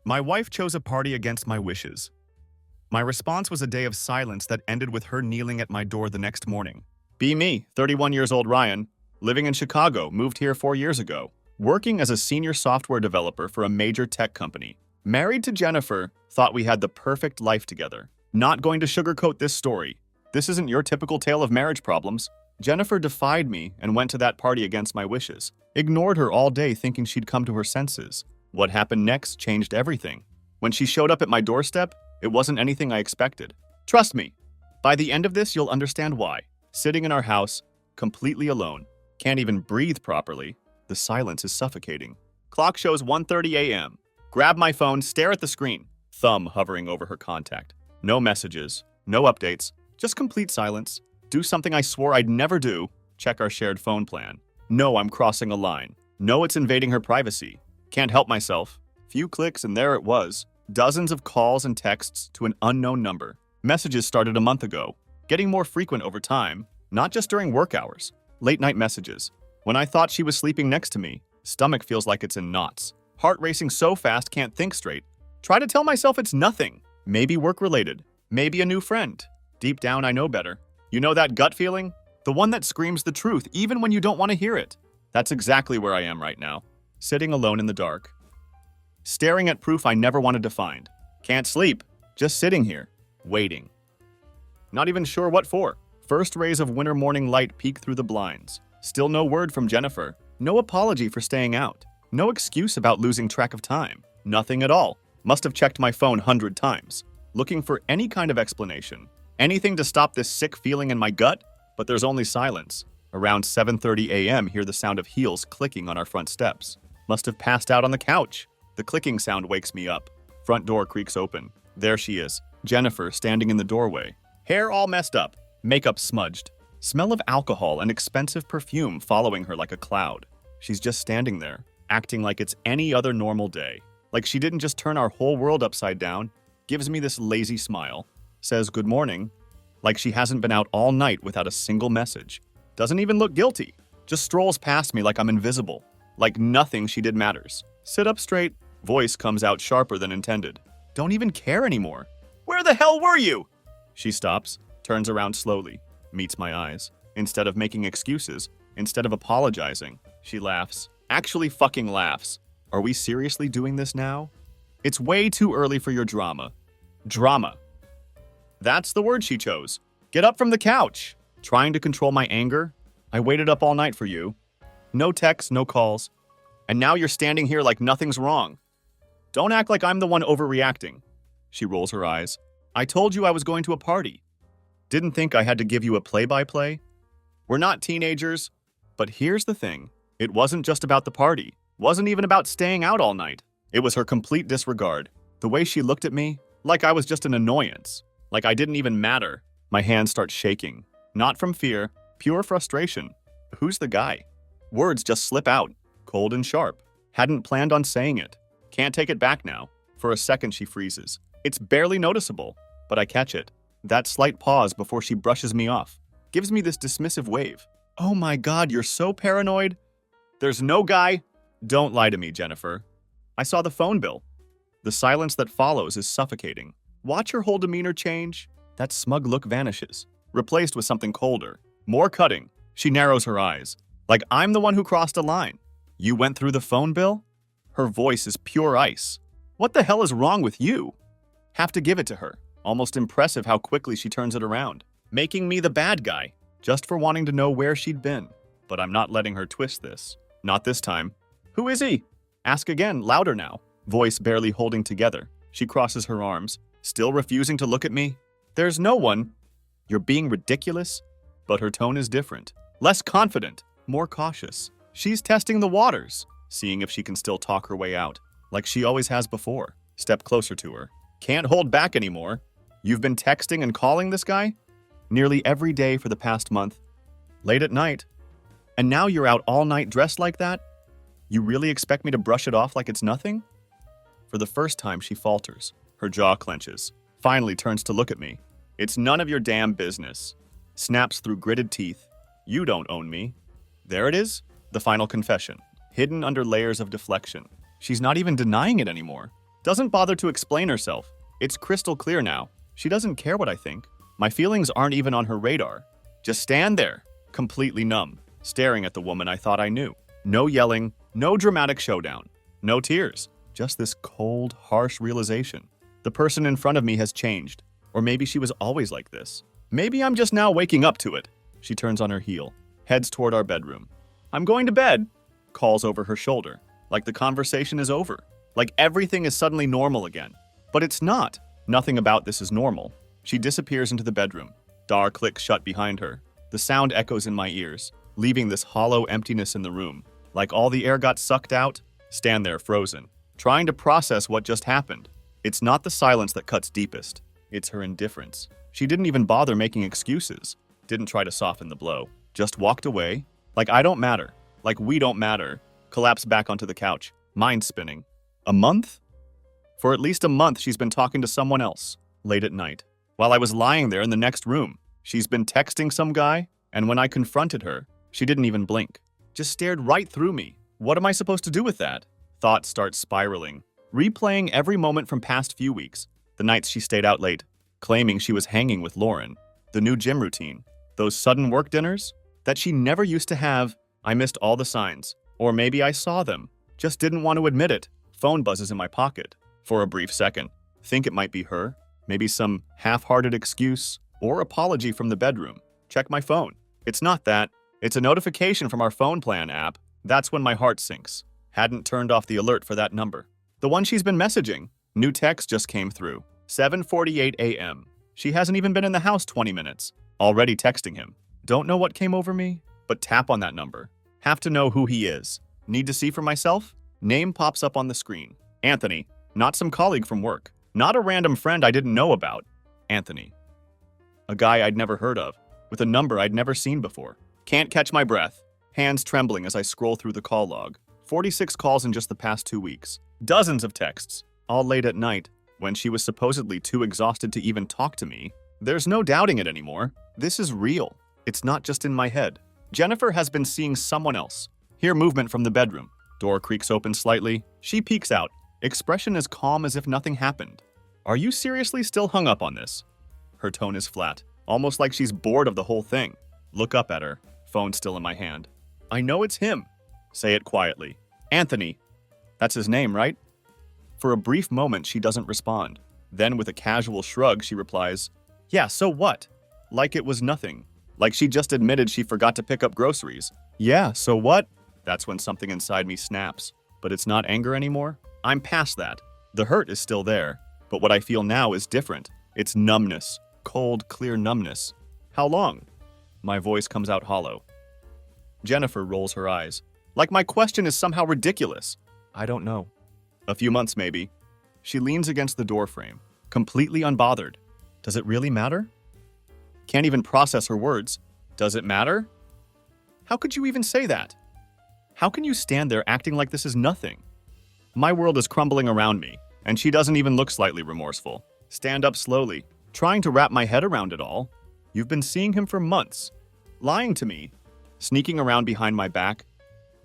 My wife chose a party against my wishes. My response was a day of silence that ended with her kneeling at my door the next morning. Be me, 31 years old Ryan, living in Chicago, moved here 4 years ago, working as a senior software developer for a major tech company. Married to Jennifer, thought we had the perfect life together. Not going to sugarcoat this story. This isn't your typical tale of marriage problems. Jennifer defied me and went to that party against my wishes. Ignored her all day thinking she'd come to her senses. What happened next changed everything. When she showed up at my doorstep, it wasn't anything I expected. Trust me, by the end of this, you'll understand why. Sitting in our house, completely alone, can't even breathe properly. The silence is suffocating. Clock shows 1:30 a.m. Grab my phone, stare at the screen. Thumb hovering over her contact. No messages, no updates, just complete silence. Do something I swore I'd never do. Check our shared phone plan. No, I'm crossing a line. No, it's invading her privacy. Can't help myself. Few clicks and there it was. Dozens of calls and texts to an unknown number. Messages started a month ago, getting more frequent over time, not just during work hours. Late night messages. When I thought she was sleeping next to me, stomach feels like it's in knots. Heart racing so fast can't think straight. Try to tell myself it's nothing. Maybe work-related. Maybe a new friend. Deep down, I know better. You know that gut feeling? The one that screams the truth even when you don't want to hear it. That's exactly where I am right now. Sitting alone in the dark. Staring at proof I never wanted to find. Can't sleep. Just sitting here. Waiting. Not even sure what for. First rays of winter morning light peek through the blinds. Still no word from Jennifer. No apology for staying out. No excuse about losing track of time. Nothing at all. Must have checked my phone 100 times. Looking for any kind of explanation. Anything to stop this sick feeling in my gut? But there's only silence. Around 7:30 a.m. hear the sound of heels clicking on our front steps. Must have passed out on the couch. The clicking sound wakes me up. Front door creaks open. There she is, Jennifer, standing in the doorway. Hair all messed up. Makeup smudged. Smell of alcohol and expensive perfume following her like a cloud. She's just standing there, acting like it's any other normal day. Like she didn't just turn our whole world upside down. Gives me this lazy smile. Says good morning. Like she hasn't been out all night without a single message. Doesn't even look guilty. Just strolls past me like I'm invisible. Like nothing she did matters. Sit up straight. Voice comes out sharper than intended. Don't even care anymore. Where the hell were you? She stops, turns around slowly, meets my eyes. Instead of making excuses, instead of apologizing, she laughs. Actually fucking laughs. Are we seriously doing this now? It's way too early for your drama. Drama. That's the word she chose. Get up from the couch. Trying to control my anger? I waited up all night for you. No texts, no calls. And now you're standing here like nothing's wrong. Don't act like I'm the one overreacting. She rolls her eyes. I told you I was going to a party. Didn't think I had to give you a play-by-play? We're not teenagers. But here's the thing. It wasn't just about the party. Wasn't even about staying out all night. It was her complete disregard. The way she looked at me, like I was just an annoyance. Like I didn't even matter. My hands start shaking. Not from fear, pure frustration. Who's the guy? Words just slip out, cold and sharp. Hadn't planned on saying it. Can't take it back now. For a second she freezes. It's barely noticeable, but I catch it. That slight pause before she brushes me off. Gives me this dismissive wave. Oh my God, you're so paranoid. There's no guy. Don't lie to me, Jennifer. I saw the phone bill. The silence that follows is suffocating. Watch her whole demeanor change. That smug look vanishes, replaced with something colder. More cutting. She narrows her eyes. Like I'm the one who crossed a line. You went through the phone bill? Her voice is pure ice. What the hell is wrong with you? Have to give it to her. Almost impressive how quickly she turns it around. Making me the bad guy, just for wanting to know where she'd been. But I'm not letting her twist this. Not this time. Who is he? Ask again, louder now. Voice barely holding together. She crosses her arms, still refusing to look at me. There's no one. You're being ridiculous. But her tone is different. Less confident, more cautious. She's testing the waters, seeing if she can still talk her way out, like she always has before. Step closer to her. Can't hold back anymore. You've been texting and calling this guy? Nearly every day for the past month. Late at night. And now you're out all night dressed like that? You really expect me to brush it off like it's nothing? For the first time, she falters. Her jaw clenches. Finally turns to look at me. It's none of your damn business. Snaps through gritted teeth. You don't own me. There it is. The final confession. Hidden under layers of deflection. She's not even denying it anymore. Doesn't bother to explain herself. It's crystal clear now. She doesn't care what I think. My feelings aren't even on her radar. Just stand there, completely numb, staring at the woman I thought I knew. No yelling, no dramatic showdown, no tears. Just this cold, harsh realization. The person in front of me has changed. Or maybe she was always like this. Maybe I'm just now waking up to it. She turns on her heel, heads toward our bedroom. I'm going to bed, calls over her shoulder, like the conversation is over, like everything is suddenly normal again. But it's not. Nothing about this is normal. She disappears into the bedroom. Door clicks shut behind her. The sound echoes in my ears, leaving this hollow emptiness in the room. Like all the air got sucked out, stand there frozen, trying to process what just happened. It's not the silence that cuts deepest. It's her indifference. She didn't even bother making excuses. Didn't try to soften the blow. Just walked away. Like I don't matter. Like we don't matter. Collapsed back onto the couch. Mind spinning. A month? For at least a month, she's been talking to someone else. Late at night. While I was lying there in the next room. She's been texting some guy. And when I confronted her, she didn't even blink. Just stared right through me. What am I supposed to do with that? Thoughts start spiraling. Replaying every moment from past few weeks. The nights she stayed out late, claiming she was hanging with Lauren. The new gym routine. Those sudden work dinners that she never used to have. I missed all the signs. Or maybe I saw them. Just didn't want to admit it. Phone buzzes in my pocket. For a brief second. Think it might be her. Maybe some half-hearted excuse or apology from the bedroom. Check my phone. It's not that. It's a notification from our phone plan app. That's when my heart sinks. Hadn't turned off the alert for that number. The one she's been messaging. New text just came through. 7:48 a.m. She hasn't even been in the house 20 minutes. Already texting him. Don't know what came over me, but tap on that number. Have to know who he is. Need to see for myself? Name pops up on the screen. Anthony. Not some colleague from work. Not a random friend I didn't know about. Anthony. A guy I'd never heard of. With a number I'd never seen before. Can't catch my breath. Hands trembling as I scroll through the call log. 46 calls in just the past 2 weeks. Dozens of texts. All late at night, when she was supposedly too exhausted to even talk to me. There's no doubting it anymore. This is real. It's not just in my head. Jennifer has been seeing someone else. Hear movement from the bedroom. Door creaks open slightly. She peeks out. Expression as calm as if nothing happened. Are you seriously still hung up on this? Her tone is flat, almost like she's bored of the whole thing. Look up at her. Phone still in my hand. I know it's him. Say it quietly. Anthony. That's his name, right? For a brief moment, she doesn't respond. Then, with a casual shrug, she replies, Yeah, so what? Like it was nothing. Like she just admitted she forgot to pick up groceries. Yeah, so what? That's when something inside me snaps. But it's not anger anymore. I'm past that. The hurt is still there. But what I feel now is different. It's numbness. Cold, clear numbness. How long? My voice comes out hollow. Jennifer rolls her eyes. Like my question is somehow ridiculous. I don't know. A few months, maybe. She leans against the doorframe, completely unbothered. Does it really matter? Can't even process her words. Does it matter? How could you even say that? How can you stand there acting like this is nothing? My world is crumbling around me, and she doesn't even look slightly remorseful. Stand up slowly, trying to wrap my head around it all. You've been seeing him for months, lying to me, sneaking around behind my back,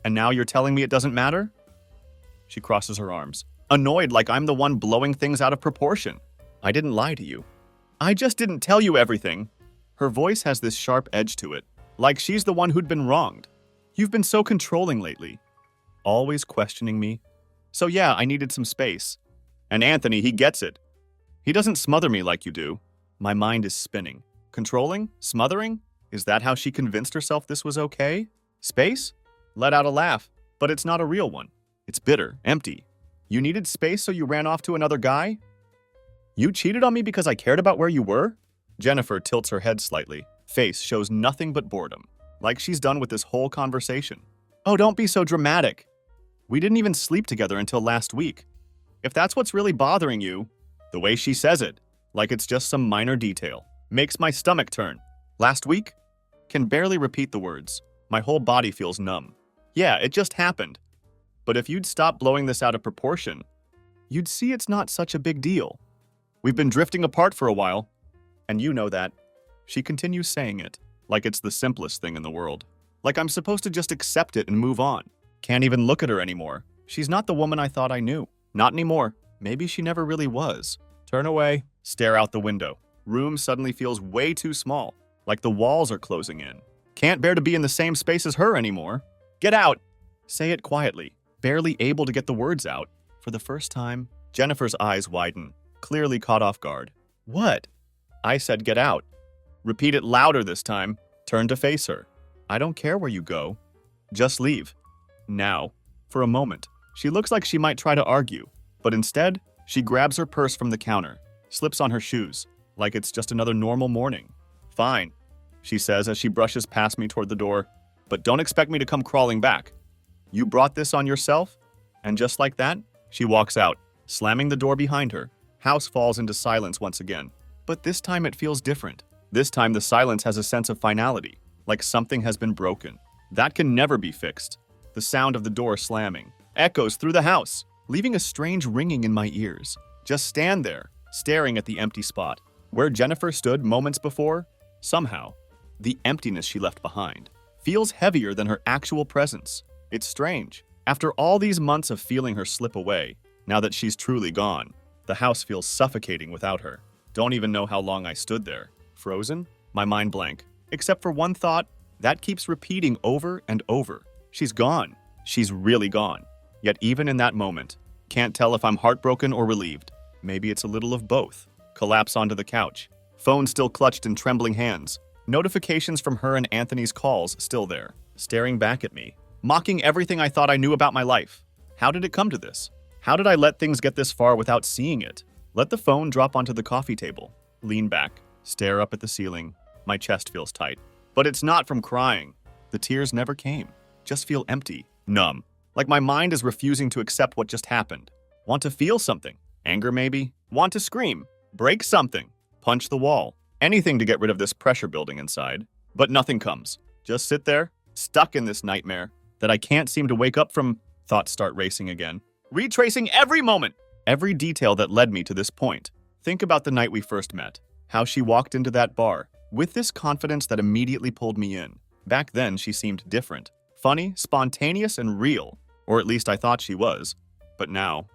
and now you're telling me it doesn't matter? She crosses her arms, annoyed like I'm the one blowing things out of proportion. I didn't lie to you. I just didn't tell you everything. Her voice has this sharp edge to it, like she's the one who'd been wronged. You've been so controlling lately, always questioning me. So yeah, I needed some space. And Anthony, he gets it. He doesn't smother me like you do. My mind is spinning. Controlling? Smothering? Is that how she convinced herself this was okay? Space? Let out a laugh, but it's not a real one. It's bitter, empty. You needed space so you ran off to another guy? You cheated on me because I cared about where you were? Jennifer tilts her head slightly. Face shows nothing but boredom, like she's done with this whole conversation. Oh, don't be so dramatic. We didn't even sleep together until last week. If that's what's really bothering you, the way she says it, like it's just some minor detail, makes my stomach turn. Last week? Can barely repeat the words. My whole body feels numb. Yeah, it just happened. But if you'd stop blowing this out of proportion, you'd see it's not such a big deal. We've been drifting apart for a while, and you know that. She continues saying it, like it's the simplest thing in the world. Like I'm supposed to just accept it and move on. Can't even look at her anymore. She's not the woman I thought I knew. Not anymore. Maybe she never really was. Turn away, stare out the window. Room suddenly feels way too small, like the walls are closing in. Can't bear to be in the same space as her anymore. Get out! Say it quietly, barely able to get the words out. For the first time, Jennifer's eyes widen, clearly caught off guard. What? I said get out. Repeat it louder this time. Turn to face her. I don't care where you go. Just leave. Now. For a moment, she looks like she might try to argue, but instead, she grabs her purse from the counter, slips on her shoes, like it's just another normal morning. Fine, she says as she brushes past me toward the door, but don't expect me to come crawling back. You brought this on yourself? And just like that, she walks out, slamming the door behind her. House falls into silence once again, but this time it feels different. This time the silence has a sense of finality, like something has been broken. That can never be fixed. The sound of the door slamming echoes through the house, leaving a strange ringing in my ears. Just stand there, staring at the empty spot. Where Jennifer stood moments before, somehow, the emptiness she left behind feels heavier than her actual presence. It's strange. After all these months of feeling her slip away, now that she's truly gone, the house feels suffocating without her. Don't even know how long I stood there. Frozen? My mind blank. Except for one thought that keeps repeating over and over. She's gone. She's really gone. Yet even in that moment, can't tell if I'm heartbroken or relieved. Maybe it's a little of both. Collapse onto the couch. Phone still clutched in trembling hands. Notifications from her and Anthony's calls still there, staring back at me, mocking everything I thought I knew about my life. How did it come to this? How did I let things get this far without seeing it? Let the phone drop onto the coffee table. Lean back, stare up at the ceiling. My chest feels tight. But it's not from crying. The tears never came. Just feel empty, numb. Like my mind is refusing to accept what just happened. Want to feel something. Anger maybe? Want to scream. Break something. Punch the wall. Anything to get rid of this pressure building inside. But nothing comes. Just sit there, stuck in this nightmare that I can't seem to wake up from. Thoughts start racing again. Retracing every moment. Every detail that led me to this point. Think about the night we first met. How she walked into that bar with this confidence that immediately pulled me in. Back then, she seemed different. Funny, spontaneous, and real. Or at least I thought she was. But now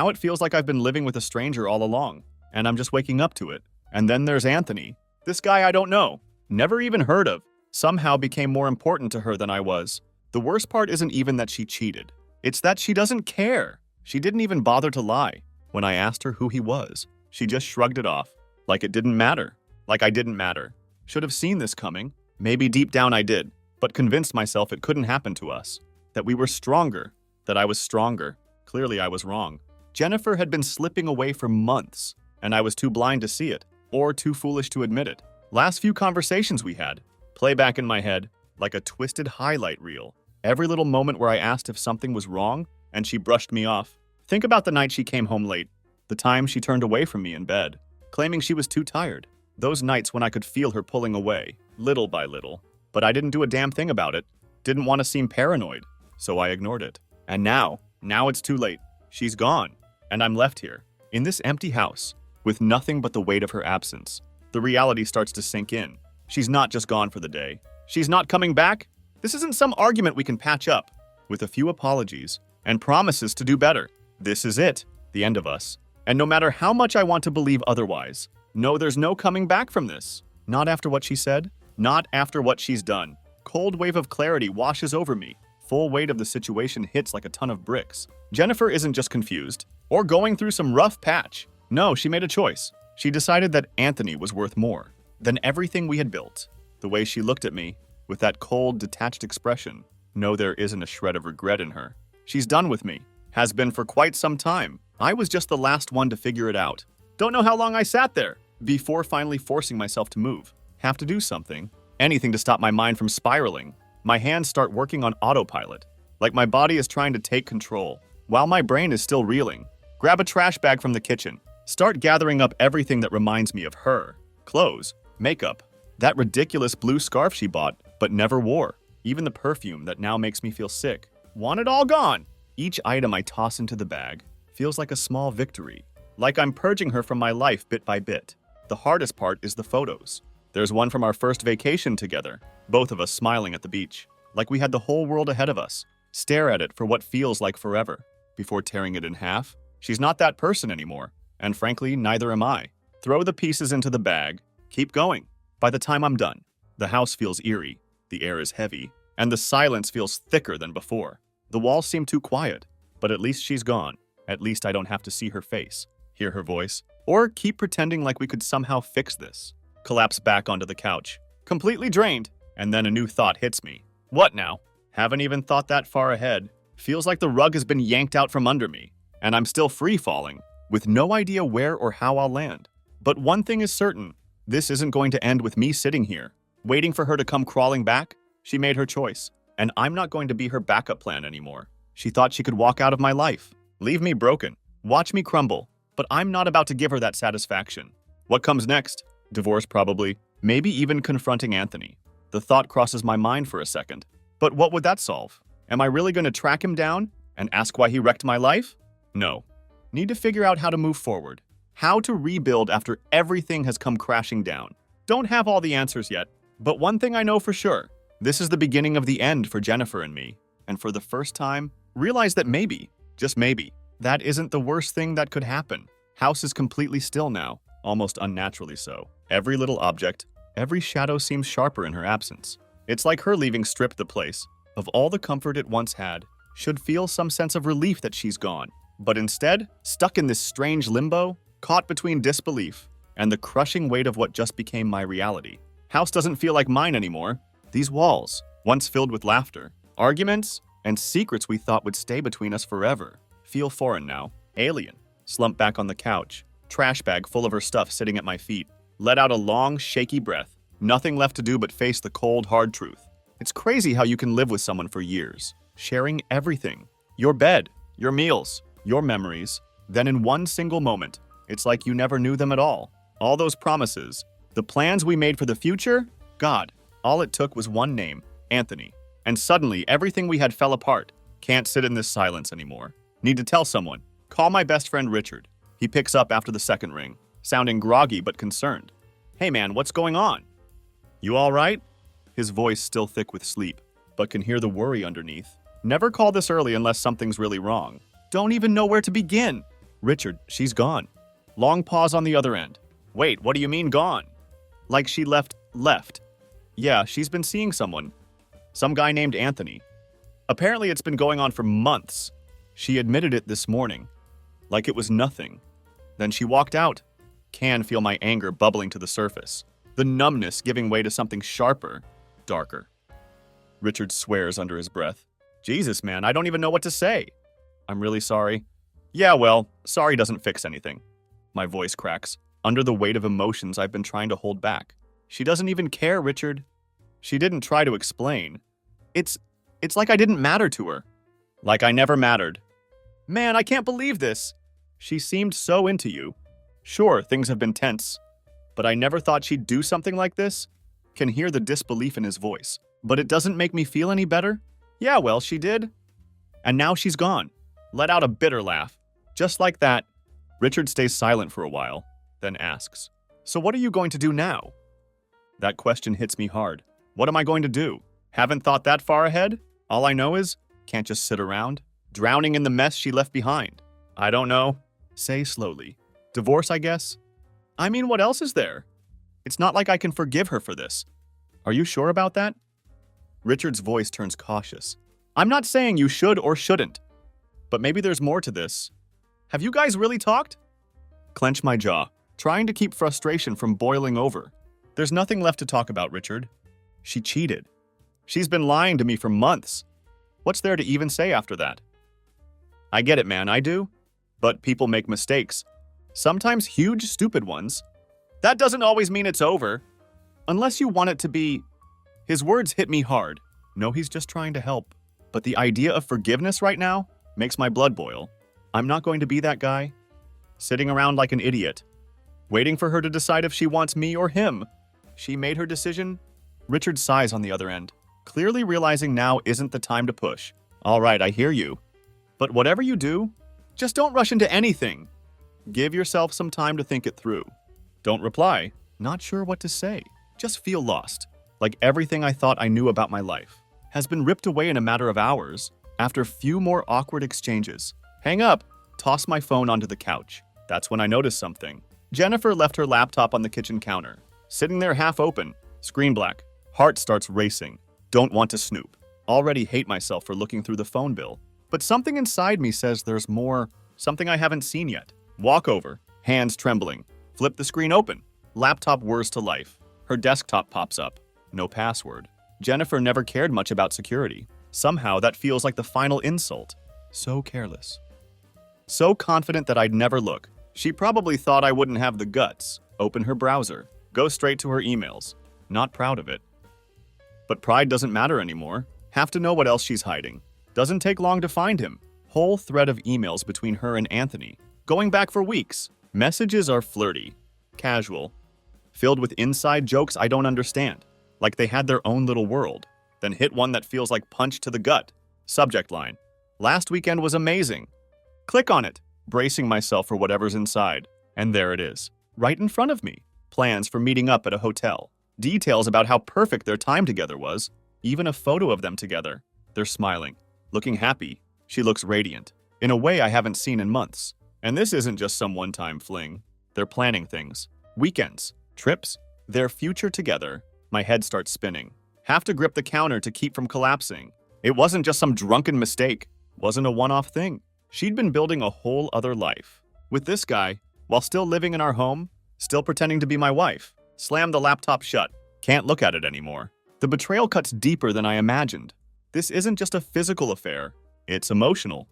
it feels like I've been living with a stranger all along, and I'm just waking up to it. And then there's Anthony. This guy I don't know, never even heard of, somehow became more important to her than I was. The worst part isn't even that she cheated. It's that she doesn't care. She didn't even bother to lie. When I asked her who he was, she just shrugged it off, like it didn't matter. Like I didn't matter. Should have seen this coming. Maybe deep down I did, but convinced myself it couldn't happen to us. That we were stronger. That I was stronger. Clearly I was wrong. Jennifer had been slipping away for months, and I was too blind to see it, or too foolish to admit it. Last few conversations we had, play back in my head, like a twisted highlight reel. Every little moment where I asked if something was wrong, and she brushed me off. Think about the night she came home late, the time she turned away from me in bed, claiming she was too tired. Those nights when I could feel her pulling away, little by little. But I didn't do a damn thing about it. Didn't want to seem paranoid, so I ignored it. And now it's too late. She's gone, and I'm left here, in this empty house, with nothing but the weight of her absence. The reality starts to sink in. She's not just gone for the day. She's not coming back. This isn't some argument we can patch up. With a few apologies and promises to do better. This is it, the end of us. And no matter how much I want to believe otherwise, no, there's no coming back from this. Not after what she said, not after what she's done. Cold wave of clarity washes over me. Full weight of the situation hits like a ton of bricks. Jennifer isn't just confused or going through some rough patch. No, she made a choice. She decided that Anthony was worth more than everything we had built. The way she looked at me, with that cold, detached expression, no, there isn't a shred of regret in her. She's done with me. Has been for quite some time. I was just the last one to figure it out. Don't know how long I sat there before finally forcing myself to move. Have to do something. Anything to stop my mind from spiraling. My hands start working on autopilot, like my body is trying to take control, while my brain is still reeling. Grab a trash bag from the kitchen. Start gathering up everything that reminds me of her. Clothes, makeup, that ridiculous blue scarf she bought but never wore. Even the perfume that now makes me feel sick. Want it all gone. Each item I toss into the bag feels like a small victory, like I'm purging her from my life bit by bit. The hardest part is the photos. There's one from our first vacation together, both of us smiling at the beach, like we had the whole world ahead of us. Stare at it for what feels like forever, before tearing it in half, She's not that person anymore, and frankly, neither am I. Throw the pieces into the bag, keep going. By the time I'm done, the house feels eerie, the air is heavy, and the silence feels thicker than before. The walls seem too quiet, but at least she's gone. At least I don't have to see her face, hear her voice, or keep pretending like we could somehow fix this. Collapse back onto the couch, completely drained, and then a new thought hits me. What now? Haven't even thought that far ahead. Feels like the rug has been yanked out from under me, and I'm still free-falling, with no idea where or how I'll land. But one thing is certain, this isn't going to end with me sitting here, waiting for her to come crawling back. She made her choice, and I'm not going to be her backup plan anymore. She thought she could walk out of my life, leave me broken, watch me crumble, but I'm not about to give her that satisfaction. What comes next? Divorce probably, maybe even confronting Anthony. The thought crosses my mind for a second. But what would that solve? Am I really going to track him down and ask why he wrecked my life? No. Need to figure out how to move forward. How to rebuild after everything has come crashing down. Don't have all the answers yet, but one thing I know for sure. This is the beginning of the end for Jennifer and me. And for the first time, realize that maybe, just maybe, that isn't the worst thing that could happen. House is completely still now, almost unnaturally so. Every little object, every shadow seems sharper in her absence. It's like her leaving stripped the place of all the comfort it once had. Should feel some sense of relief that she's gone. But instead, stuck in this strange limbo, caught between disbelief and the crushing weight of what just became my reality. House doesn't feel like mine anymore. These walls, once filled with laughter, arguments, and secrets we thought would stay between us forever, feel foreign now, alien. Slump back on the couch, trash bag full of her stuff sitting at my feet. Let out a long, shaky breath. Nothing left to do but face the cold, hard truth. It's crazy how you can live with someone for years, sharing everything. Your bed, your meals, your memories. Then in one single moment, it's like you never knew them at all. All those promises, the plans we made for the future, God, all it took was one name, Anthony. And suddenly, everything we had fell apart. Can't sit in this silence anymore. Need to tell someone. Call my best friend Richard. He picks up after the second ring, sounding groggy but concerned. Hey man, what's going on? You all right? His voice still thick with sleep, but can hear the worry underneath. Never call this early unless something's really wrong. Don't even know where to begin. Richard, she's gone. Long pause on the other end. Wait, what do you mean gone? Like she left. Yeah, she's been seeing someone. Some guy named Anthony. Apparently it's been going on for months. She admitted it this morning. Like it was nothing. Then she walked out. Can feel my anger bubbling to the surface. The numbness giving way to something sharper, darker. Richard swears under his breath. Jesus, man, I don't even know what to say. I'm really sorry. Yeah, well, sorry doesn't fix anything. My voice cracks, under the weight of emotions I've been trying to hold back. She doesn't even care, Richard. She didn't try to explain. It's like I didn't matter to her. Like I never mattered. Man, I can't believe this. She seemed so into you. Sure, things have been tense, but I never thought she'd do something like this. Can hear the disbelief in his voice, but it doesn't make me feel any better. Yeah, well, she did. And now she's gone. Let out a bitter laugh. Just like that. Richard stays silent for a while, then asks, So what are you going to do now? That question hits me hard. What am I going to do? Haven't thought that far ahead? All I know is, can't just sit around, drowning in the mess she left behind. I don't know. Say slowly. Divorce, I guess? I mean, what else is there? It's not like I can forgive her for this. Are you sure about that? Richard's voice turns cautious. I'm not saying you should or shouldn't, but maybe there's more to this. Have you guys really talked? Clench my jaw, trying to keep frustration from boiling over. There's nothing left to talk about, Richard. She cheated. She's been lying to me for months. What's there to even say after that? I get it, man, I do. But people make mistakes. Sometimes huge, stupid ones. That doesn't always mean it's over. Unless you want it to be. His words hit me hard. No, he's just trying to help. But the idea of forgiveness right now makes my blood boil. I'm not going to be that guy. Sitting around like an idiot. Waiting for her to decide if she wants me or him. She made her decision. Richard sighs on the other end, clearly realizing now isn't the time to push. All right, I hear you. But whatever you do, just don't rush into anything. Give yourself some time to think it through. Don't reply. Not sure what to say. Just feel lost. Like everything I thought I knew about my life has been ripped away in a matter of hours after few more awkward exchanges. Hang up. Talk toss my phone onto the couch. That's when I noticed something. Jennifer left her laptop on the kitchen counter, sitting there half open, screen black. Heart starts racing. Don't want to snoop. Already hate myself for looking through the phone bill. But something inside me says there's more, something I haven't seen yet. Walk over, hands trembling. Flip the screen open. Laptop whirs to life. Her desktop pops up. No password. Jennifer never cared much about security. Somehow that feels like the final insult. So careless. So confident that I'd never look. She probably thought I wouldn't have the guts. Open her browser. Go straight to her emails. Not proud of it. But pride doesn't matter anymore. Have to know what else she's hiding. Doesn't take long to find him. Whole thread of emails between her and Anthony. Going back for weeks. Messages are flirty. Casual. Filled with inside jokes I don't understand. Like they had their own little world. Then hit one that feels like punch to the gut. Subject line. Last weekend was amazing. Click on it, bracing myself for whatever's inside. And there it is. Right in front of me. Plans for meeting up at a hotel. Details about how perfect their time together was. Even a photo of them together. They're smiling. Looking happy. She looks radiant. In a way I haven't seen in months. And this isn't just some one-time fling. They're planning things. Weekends. Trips. Their future together. My head starts spinning. Have to grip the counter to keep from collapsing. It wasn't just some drunken mistake. Wasn't a one-off thing. She'd been building a whole other life. With this guy, while still living in our home, still pretending to be my wife. Slam the laptop shut. Can't look at it anymore. The betrayal cuts deeper than I imagined. This isn't just a physical affair. It's emotional.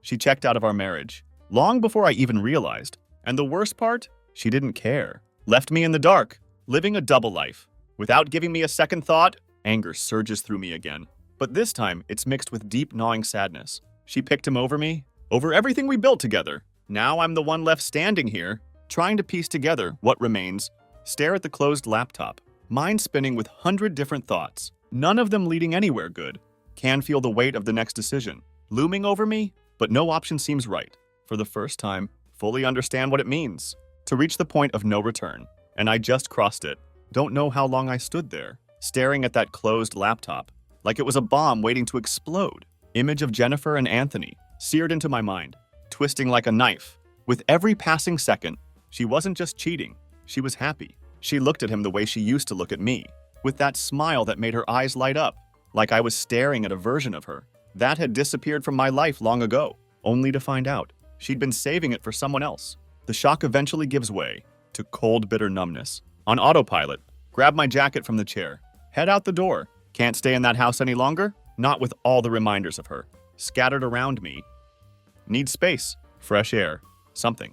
She checked out of our marriage. Long before I even realized. And the worst part? She didn't care. Left me in the dark. Living a double life. Without giving me a second thought, anger surges through me again. But this time, it's mixed with deep gnawing sadness. She picked him over me, over everything we built together. Now I'm the one left standing here, trying to piece together what remains. Stare at the closed laptop, mind spinning with 100 different thoughts, none of them leading anywhere good. Can feel the weight of the next decision, looming over me, but no option seems right. For the first time, fully understand what it means. To reach the point of no return. And I just crossed it. Don't know how long I stood there, staring at that closed laptop, like it was a bomb waiting to explode. Image of Jennifer and Anthony, seared into my mind, twisting like a knife. With every passing second, she wasn't just cheating, she was happy. She looked at him the way she used to look at me, with that smile that made her eyes light up, like I was staring at a version of her. That had disappeared from my life long ago, only to find out she'd been saving it for someone else. The shock eventually gives way to cold, bitter numbness. On autopilot, grab my jacket from the chair, head out the door. Can't stay in that house any longer? Not with all the reminders of her, scattered around me. Need space, fresh air, something.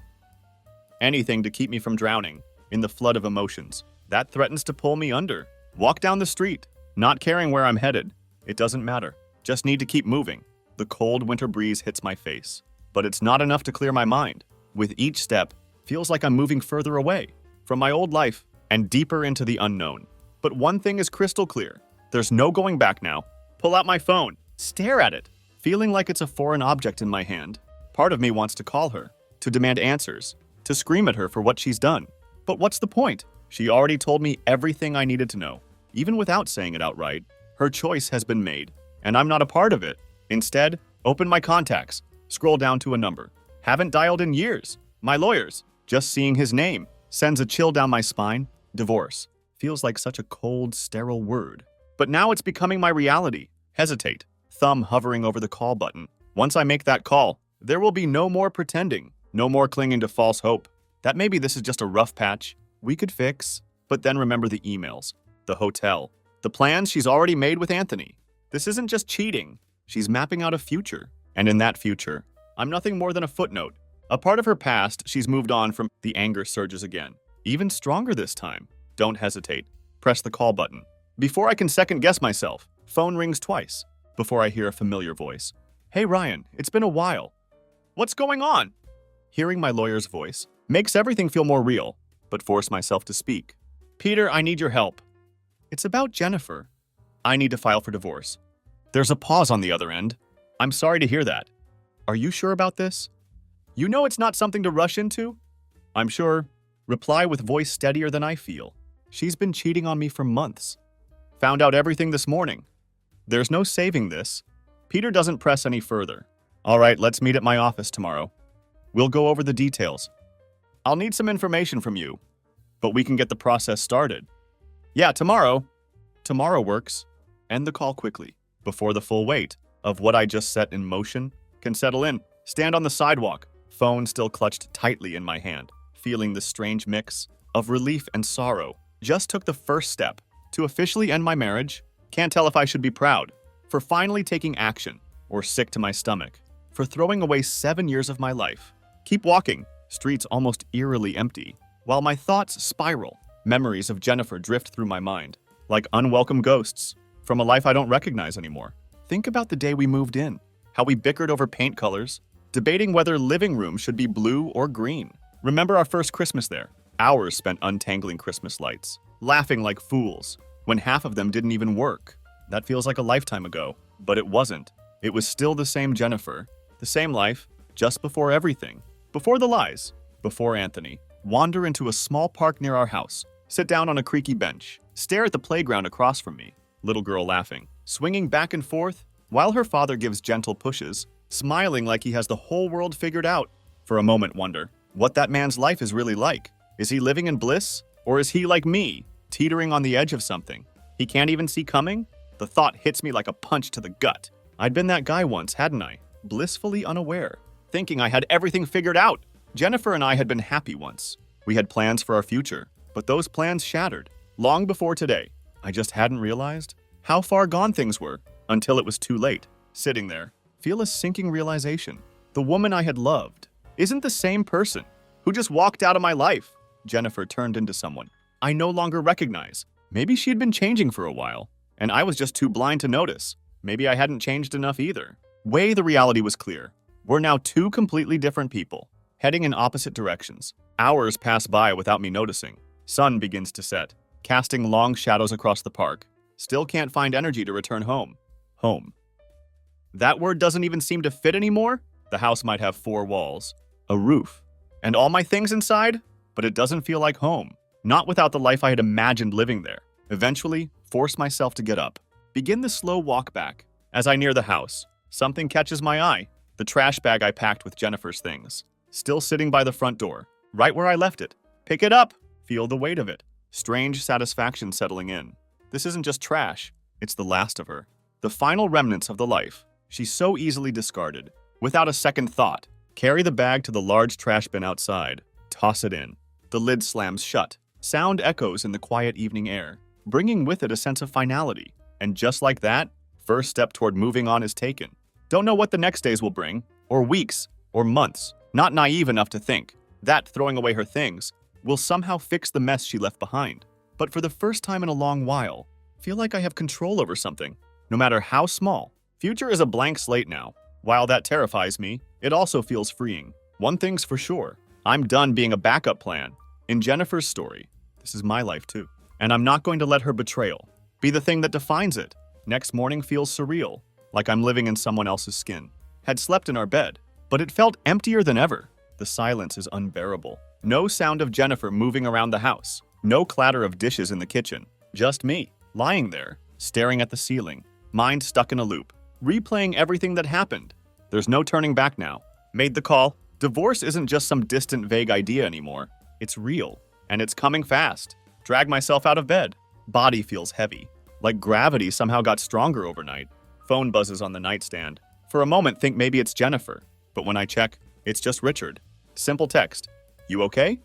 Anything to keep me from drowning in the flood of emotions. That threatens to pull me under. Walk down the street, not caring where I'm headed. It doesn't matter. Just need to keep moving. The cold winter breeze hits my face, but it's not enough to clear my mind. With each step, feels like I'm moving further away from my old life and deeper into the unknown. But one thing is crystal clear. There's no going back now. Pull out my phone, stare at it, feeling like it's a foreign object in my hand. Part of me wants to call her, to demand answers, to scream at her for what she's done. But what's the point? She already told me everything I needed to know. Even without saying it outright, her choice has been made, and I'm not a part of it. Instead, open my contacts, scroll down to a number. Haven't dialed in years. My lawyer's. Just seeing his name sends a chill down my spine. Divorce. Feels like such a cold, sterile word. But now it's becoming my reality. Hesitate. Thumb hovering over the call button. Once I make that call, there will be no more pretending. No more clinging to false hope. That maybe this is just a rough patch we could fix. But then remember the emails, the hotel, the plans she's already made with Anthony. This isn't just cheating. She's mapping out a future. And in that future, I'm nothing more than a footnote. A part of her past she's moved on from. The anger surges again. Even stronger this time. Don't hesitate. Press the call button. Before I can second guess myself, phone rings twice. Before I hear a familiar voice. Hey Ryan, it's been a while. What's going on? Hearing my lawyer's voice makes everything feel more real, but force myself to speak. Peter, I need your help. It's about Jennifer. I need to file for divorce. There's a pause on the other end. I'm sorry to hear that. Are you sure about this? You know it's not something to rush into? I'm sure. Reply with voice steadier than I feel. She's been cheating on me for months. Found out everything this morning. There's no saving this. Peter doesn't press any further. All right, let's meet at my office tomorrow. We'll go over the details. I'll need some information from you, but we can get the process started. Yeah, tomorrow. Tomorrow works. End the call quickly, before the full weight of what I just set in motion can settle in. Stand on the sidewalk, phone still clutched tightly in my hand, feeling the strange mix of relief and sorrow. Just took the first step to officially end my marriage. Can't tell if I should be proud for finally taking action or sick to my stomach for throwing away 7 years of my life. Keep walking, streets almost eerily empty, while my thoughts spiral. Memories of Jennifer drift through my mind, like unwelcome ghosts from a life I don't recognize anymore. Think about the day we moved in, how we bickered over paint colors, debating whether living room should be blue or green. Remember our first Christmas there? Hours spent untangling Christmas lights, laughing like fools, when half of them didn't even work. That feels like a lifetime ago, but it wasn't. It was still the same Jennifer, the same life, just before everything. Before the lies, before Anthony. Wander into a small park near our house, sit down on a creaky bench, stare at the playground across from me, little girl laughing, swinging back and forth, while her father gives gentle pushes, smiling like he has the whole world figured out. For a moment wonder what that man's life is really like. Is he living in bliss? Or is he like me, teetering on the edge of something he can't even see coming? The thought hits me like a punch to the gut. I'd been that guy once, hadn't I? Blissfully unaware, thinking I had everything figured out. Jennifer and I had been happy once. We had plans for our future, but those plans shattered long before today. I just hadn't realized how far gone things were until it was too late. Sitting there, feel a sinking realization. The woman I had loved isn't the same person who just walked out of my life. Jennifer turned into someone I no longer recognize. Maybe she had been changing for a while, and I was just too blind to notice. Maybe I hadn't changed enough either. The reality was clear. We're now two completely different people, heading in opposite directions. Hours pass by without me noticing. Sun begins to set, casting long shadows across the park. Still can't find energy to return home. Home. That word doesn't even seem to fit anymore. The house might have 4 walls, a roof, and all my things inside, but it doesn't feel like home. Not without the life I had imagined living there. Eventually, force myself to get up. Begin the slow walk back. As I near the house, something catches my eye. The trash bag I packed with Jennifer's things, still sitting by the front door, right where I left it. Pick it up. Feel the weight of it. Strange satisfaction settling in. This isn't just trash. It's the last of her. The final remnants of the life she so easily discarded. Without a second thought, carry the bag to the large trash bin outside. Toss it in. The lid slams shut. Sound echoes in the quiet evening air, bringing with it a sense of finality. And just like that, first step toward moving on is taken. Don't know what the next days will bring, or weeks, or months. Not naive enough to think that throwing away her things will somehow fix the mess she left behind. But for the first time in a long while, feel like I have control over something, no matter how small. Future is a blank slate now. While that terrifies me, it also feels freeing. One thing's for sure, I'm done being a backup plan. In Jennifer's story, this is my life too. And I'm not going to let her betrayal be the thing that defines it. Next morning feels surreal, like I'm living in someone else's skin. Had slept in our bed, but it felt emptier than ever. The silence is unbearable. No sound of Jennifer moving around the house. No clatter of dishes in the kitchen. Just me, lying there, staring at the ceiling, mind stuck in a loop, replaying everything that happened. There's no turning back now. Made the call. Divorce isn't just some distant, vague idea anymore. It's real, and it's coming fast. Drag myself out of bed. Body feels heavy, like gravity somehow got stronger overnight. Phone buzzes on the nightstand. For a moment, think maybe it's Jennifer, but when I check, it's just Richard. Simple text. You okay?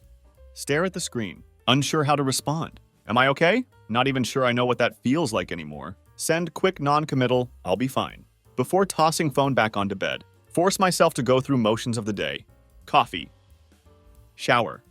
Stare at the screen, unsure how to respond. Am I okay? Not even sure I know what that feels like anymore. Send quick non-committal, I'll be fine. Before tossing phone back onto bed, force myself to go through motions of the day. Coffee. Shower.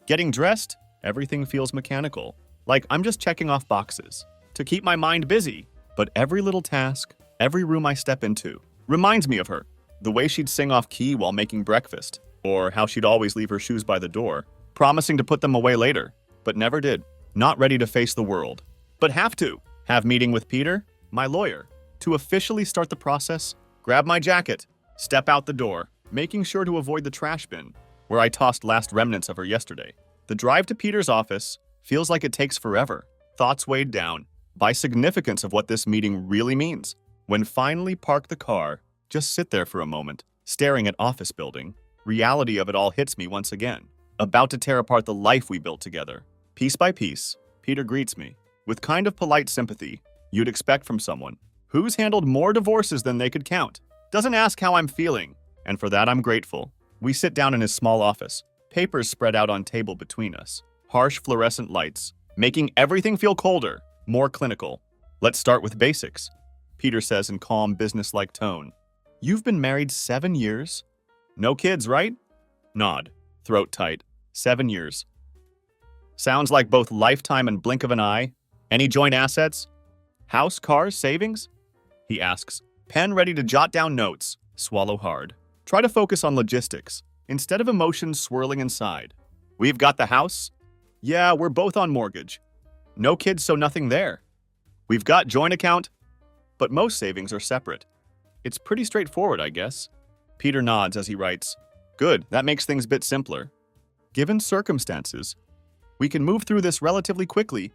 Getting dressed, everything feels mechanical. Like I'm just checking off boxes to keep my mind busy. But every little task, every room I step into, reminds me of her. The way she'd sing off key while making breakfast, or how she'd always leave her shoes by the door, promising to put them away later, but never did. Not ready to face the world, but have to. Have meeting with Peter, my lawyer, to officially start the process. Grab my jacket, step out the door, making sure to avoid the trash bin, where I tossed last remnants of her yesterday. The drive to Peter's office feels like it takes forever. Thoughts weighed down by significance of what this meeting really means. When finally park the car, just sit there for a moment, staring at office building, Reality of it all hits me once again, about to tear apart the life we built together. Piece by piece, Peter greets me, with kind of polite sympathy you'd expect from someone who's handled more divorces than they could count. Doesn't ask how I'm feeling, and for that I'm grateful. We sit down in his small office, papers spread out on table between us, harsh fluorescent lights, making everything feel colder, more clinical. Let's start with basics, Peter says in calm, businesslike tone. You've been married 7 years? No kids, right? Nod, throat tight. 7 years. Sounds like both lifetime and blink of an eye. Any joint assets? House, cars, savings? He asks, pen ready to jot down notes. Swallow hard. Try to focus on logistics, instead of emotions swirling inside. We've got the house? Yeah, we're both on mortgage. No kids, so nothing there. We've got joint account, but most savings are separate. It's pretty straightforward, I guess. Peter nods as he writes, good, that makes things a bit simpler. Given circumstances, we can move through this relatively quickly.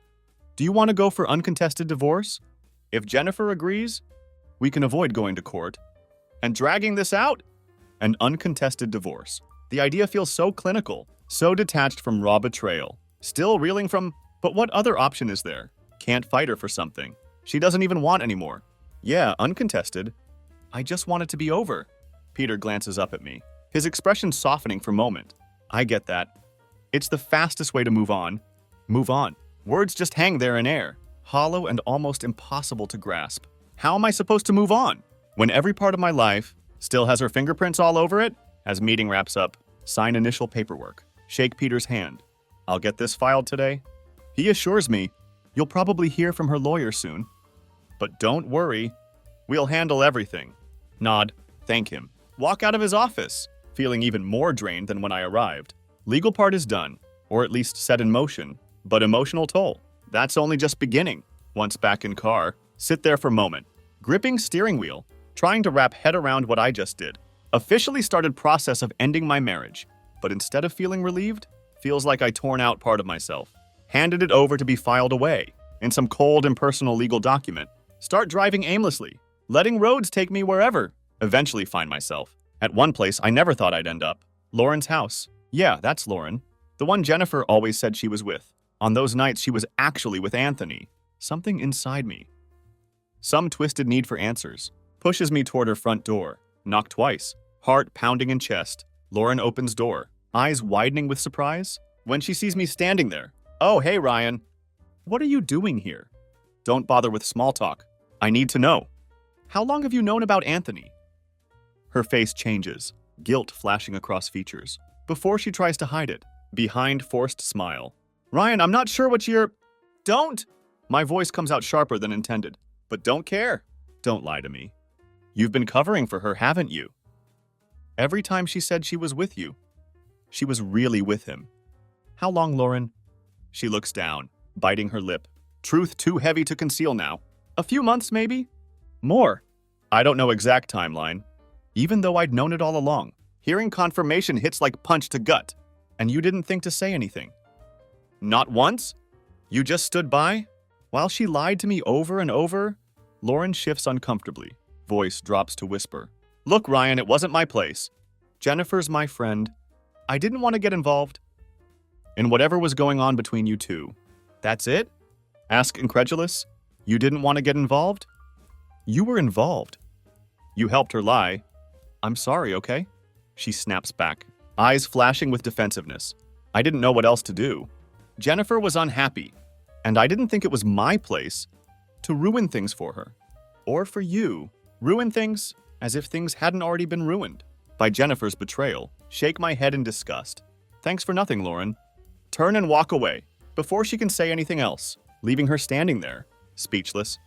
Do you want to go for uncontested divorce? If Jennifer agrees, we can avoid going to court. And dragging this out? An uncontested divorce. The idea feels so clinical, so detached from raw betrayal. Still reeling from, but what other option is there? Can't fight her for something. She doesn't even want anymore. Yeah, uncontested. I just want it to be over. Peter glances up at me, his expression softening for a moment. I get that. It's the fastest way to move on. Move on. Words just hang there in air, hollow and almost impossible to grasp. How am I supposed to move on when every part of my life still has her fingerprints all over it? As meeting wraps up, sign initial paperwork. Shake Peter's hand. I'll get this filed today. He assures me you'll probably hear from her lawyer soon. But don't worry, we'll handle everything. Nod, thank him. Walk out of his office, feeling even more drained than when I arrived. Legal part is done, or at least set in motion, but emotional toll. That's only just beginning. Once back in car, sit there for a moment, gripping steering wheel, trying to wrap head around what I just did. Officially started process of ending my marriage, but instead of feeling relieved, feels like I torn out part of myself. Handed it over to be filed away in some cold, impersonal legal document. Start driving aimlessly, letting roads take me wherever. Eventually find myself at one place I never thought I'd end up. Lauren's house. Yeah, that's Lauren. The one Jennifer always said she was with. On those nights she was actually with Anthony. Something inside me, some twisted need for answers, pushes me toward her front door. Knock twice. Heart pounding in chest. Lauren opens door, eyes widening with surprise when she sees me standing there. Oh, hey, Ryan. What are you doing here? Don't bother with small talk. I need to know. How long have you known about Anthony? Her face changes, guilt flashing across features, before she tries to hide it, behind forced smile. Ryan, I'm not sure what you're... Don't! My voice comes out sharper than intended. But don't care. Don't lie to me. You've been covering for her, haven't you? Every time she said she was with you, she was really with him. How long, Lauren? She looks down, biting her lip. Truth too heavy to conceal now. A few months, maybe? More. I don't know exact timeline, even though I'd known it all along. Hearing confirmation hits like punch to gut. And you didn't think to say anything. Not once? You just stood by? While she lied to me over and over, Lauren shifts uncomfortably. Voice drops to whisper. Look, Ryan, it wasn't my place. Jennifer's my friend. I didn't want to get involved in whatever was going on between you two. That's it? Ask incredulous. You didn't want to get involved? You were involved. You helped her lie. I'm sorry, okay? She snaps back, eyes flashing with defensiveness. I didn't know what else to do. Jennifer was unhappy, and I didn't think it was my place to ruin things for her. Or for you. Ruin things as if things hadn't already been ruined by Jennifer's betrayal. Shake my head in disgust. Thanks for nothing, Lauren. Turn and walk away before she can say anything else, leaving her standing there, speechless.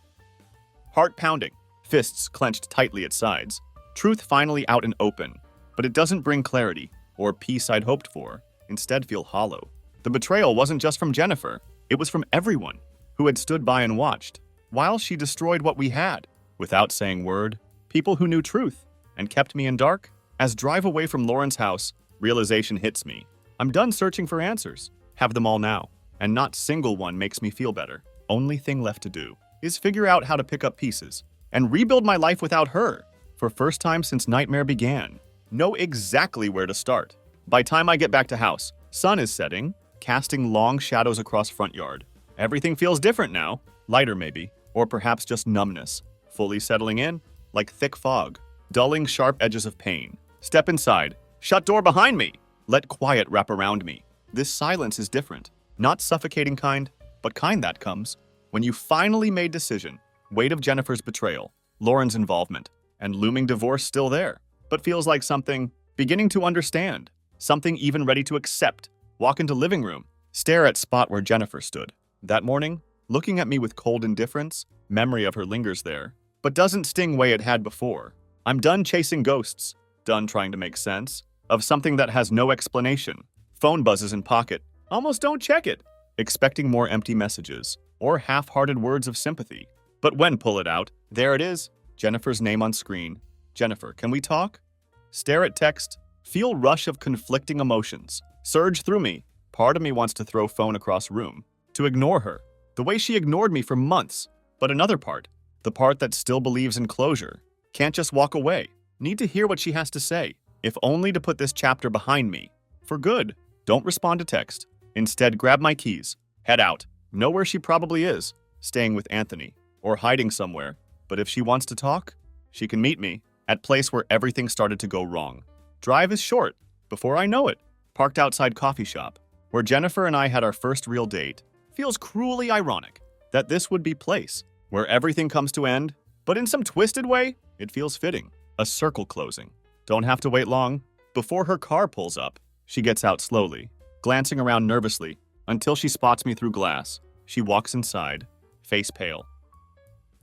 Heart pounding, fists clenched tightly at sides. Truth finally out and open, but it doesn't bring clarity or peace I'd hoped for. Instead feel hollow. The betrayal wasn't just from Jennifer. It was from everyone who had stood by and watched while she destroyed what we had without saying word. People who knew truth and kept me in dark. As drive away from Lauren's house, realization hits me. I'm done searching for answers. Have them all now, and not single one makes me feel better. Only thing left to do is figure out how to pick up pieces and rebuild my life without her for first time since nightmare began. Know exactly where to start. By time I get back to house, sun is setting, casting long shadows across front yard. Everything feels different now. Lighter maybe, or perhaps just numbness. Fully settling in, like thick fog, dulling sharp edges of pain. Step inside. Shut door behind me. Let quiet wrap around me. This silence is different. Not suffocating kind, but kind that comes when you finally made decision. Weight of Jennifer's betrayal, Lauren's involvement, and looming divorce still there, but feels like something beginning to understand, something even ready to accept. Walk into living room, stare at spot where Jennifer stood. That morning, looking at me with cold indifference, memory of her lingers there, but doesn't sting way it had before. I'm done chasing ghosts, done trying to make sense of something that has no explanation. Phone buzzes in pocket, almost don't check it, expecting more empty messages or half-hearted words of sympathy. But when pull it out, there it is, Jennifer's name on screen. Jennifer, can we talk? Stare at text, feel rush of conflicting emotions surge through me. Part of me wants to throw phone across room, to ignore her, the way she ignored me for months. But another part, the part that still believes in closure, can't just walk away. Need to hear what she has to say, if only to put this chapter behind me. For good. Don't respond to text. Instead, grab my keys. Head out. Know where she probably is, staying with Anthony, or hiding somewhere. But if she wants to talk, she can meet me at place where everything started to go wrong. Drive is short. Before I know it, parked outside coffee shop, where Jennifer and I had our first real date. Feels cruelly ironic that this would be place where everything comes to end, but in some twisted way, it feels fitting. A circle closing. Don't have to wait long. Before her car pulls up, she gets out slowly, glancing around nervously, until she spots me through glass. She walks inside, face pale.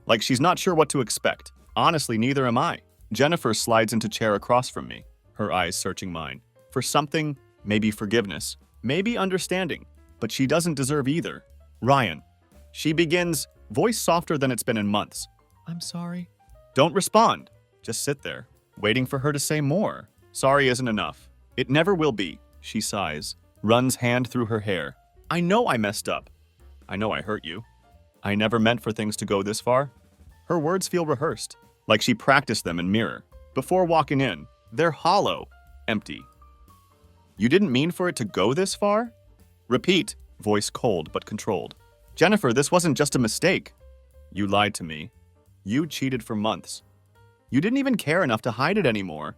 Like she's not sure what to expect. Honestly, neither am I. Jennifer slides into chair across from me, her eyes searching mine. For something, maybe forgiveness, maybe understanding, but she doesn't deserve either. Ryan. She begins, voice softer than it's been in months. I'm sorry. Don't respond. Just sit there, waiting for her to say more. Sorry isn't enough. It never will be, she sighs, runs hand through her hair. I know I messed up. I know I hurt you. I never meant for things to go this far. Her words feel rehearsed, like she practiced them in mirror. Before walking in, they're hollow, empty. You didn't mean for it to go this far? Repeat, voice cold but controlled. Jennifer, this wasn't just a mistake. You lied to me. You cheated for months. You didn't even care enough to hide it anymore.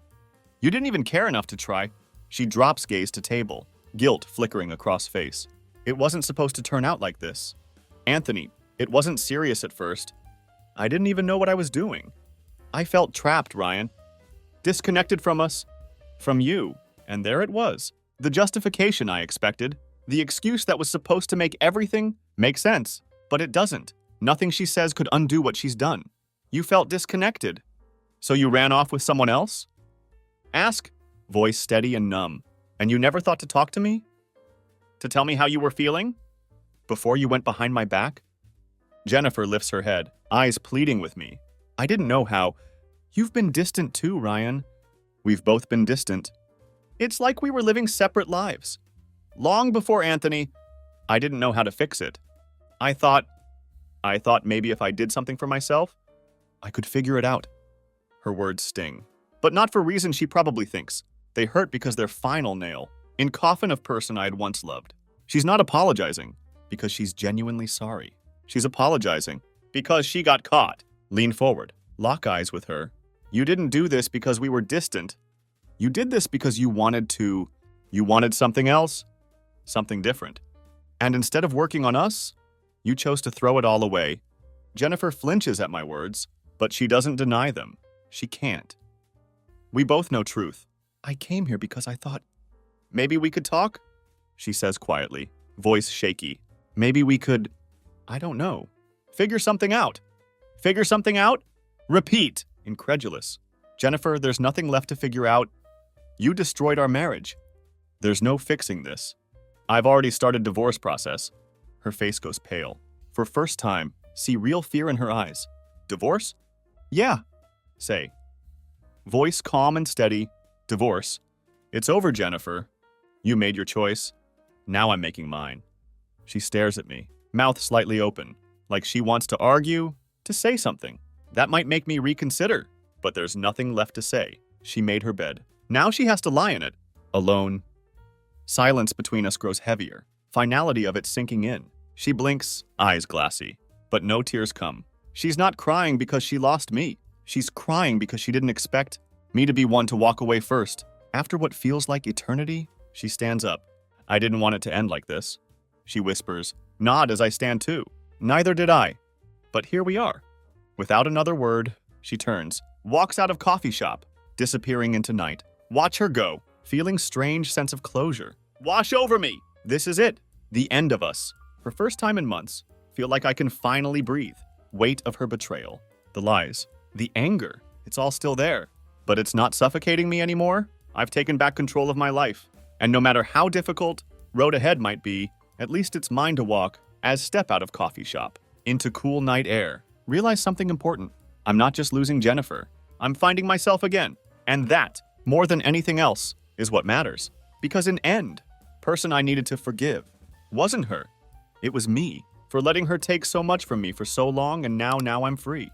You didn't even care enough to try. She drops gaze to table, guilt flickering across face. It wasn't supposed to turn out like this. Anthony, it wasn't serious at first. I didn't even know what I was doing. I felt trapped, Ryan. Disconnected from us, from you, and there it was. The justification I expected. The excuse that was supposed to make everything make sense, but it doesn't. Nothing she says could undo what she's done. You felt disconnected. So you ran off with someone else? Ask, voice steady and numb. And you never thought to talk to me? To tell me how you were feeling? Before you went behind my back? Jennifer lifts her head, eyes pleading with me. I didn't know how. You've been distant too, Ryan. We've both been distant. It's like we were living separate lives. Long before Anthony, I didn't know how to fix it. I thought maybe if I did something for myself, I could figure it out. Her words sting, but not for reasons she probably thinks. They hurt because they're final nail in coffin of person I had once loved. She's not apologizing because she's genuinely sorry. She's apologizing because she got caught. Lean forward, lock eyes with her. You didn't do this because we were distant. You did this because you wanted something else, something different. And instead of working on us, you chose to throw it all away. Jennifer flinches at my words, but she doesn't deny them. She can't. We both know truth. I came here because I thought, maybe we could talk? She says quietly, voice shaky. Maybe we could, I don't know, figure something out. Figure something out? Repeat, incredulous. Jennifer, there's nothing left to figure out. You destroyed our marriage. There's no fixing this. I've already started divorce process. Her face goes pale. For first time, see real fear in her eyes. Divorce? Yeah. Say. Voice calm and steady. Divorce. It's over, Jennifer. You made your choice. Now I'm making mine. She stares at me, mouth slightly open, like she wants to argue, to say something. That might make me reconsider, but there's nothing left to say. She made her bed, Now she has to lie in it. Alone. Silence between us grows heavier, finality of it sinking in. She blinks, eyes glassy, but no tears come. She's not crying because she lost me. She's crying because she didn't expect me to be one to walk away first. After what feels like eternity, she stands up. I didn't want it to end like this. She whispers, nod as I stand too. Neither did I. But here we are. Without another word, she turns, walks out of coffee shop, disappearing into night. Watch her go, feeling strange sense of closure. Wash over me! This is it. The end of us. For first time in months, feel like I can finally breathe. Weight of her betrayal. The lies. The anger. It's all still there. But it's not suffocating me anymore. I've taken back control of my life. And no matter how difficult road ahead might be, at least it's mine to walk as step out of coffee shop into cool night air. Realize something important. I'm not just losing Jennifer. I'm finding myself again. And that, more than anything else, is what matters. Because in end, person I needed to forgive wasn't her. It was me for letting her take so much from me for so long, and now I'm free.